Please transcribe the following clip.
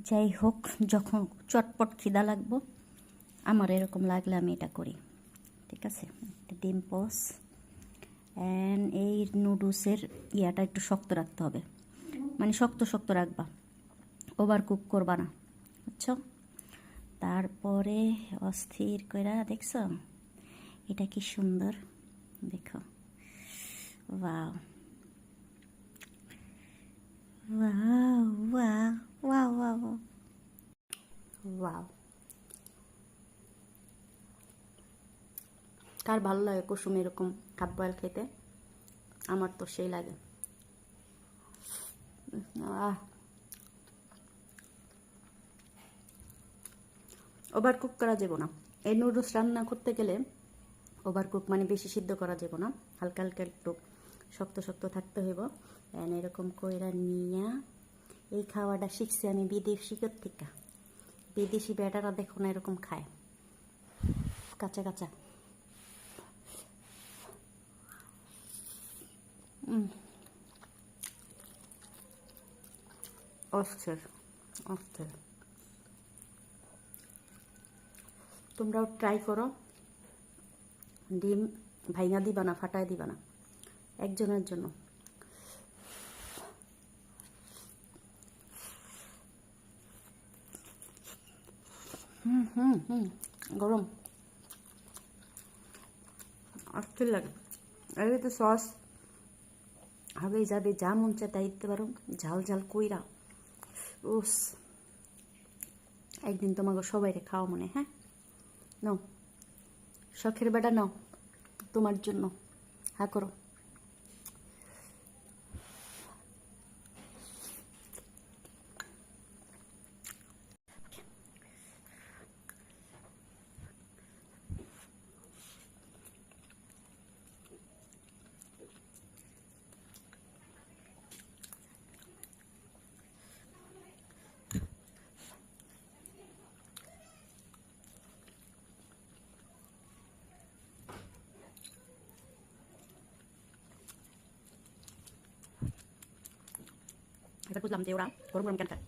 যাই হোক, যখন চটপট খিদা লাগবো, আমার এরকম লাগলে আমি এটা করি। ঠিক আছে, একটা ডিম পোস অ্যান্ড এই নুডলসের ইয়াটা একটু শক্ত রাখতে হবে, মানে শক্ত শক্ত রাখবা, ওভার কুক করবা না, বুঝছো? তারপরে অস্থির কইরা দেখছো এটা কি সুন্দর, দেখো, wow wow wow wow wow wow. কার ভালো লাগে কুসুম এরকম হাফ বয়েল খেতে? আমার তো সেই লাগে। ওভার কুক করা যাব না, এই নুডলস রান্না করতে গেলে ওভার কুক মানে বেশি সিদ্ধ করা যাব না, হালকা হালকা একটু শক্ত শক্ত থাকতে হইব। এরকম কইরা নিয়া এই খাওয়াটা শিখছি আমি বিদেশিকের থেকে। বিদেশি বেটারা দেখো না এরকম খায় কাঁচা কাঁচা। অস্থির অস্থির। তোমরাও ট্রাই করো, ডিম ভাইঙা দিবা না, ফাটায় দিবা না, একজনের জন্য। গরম অস্থির লাগে। আর তো সস হবে যাবে, যা মন চায় তাই দিতে পারো, ঝাল ঝাল কইরা। উস, একদিন তোমাকে সবাইকে খাওয়া মনে। হ্যাঁ নাও, শখের বেটা নাও, তোমার জন্য। হ্যাঁ করো। এবার বুঝলাম যে ওরা গরম গরম কেন খায়।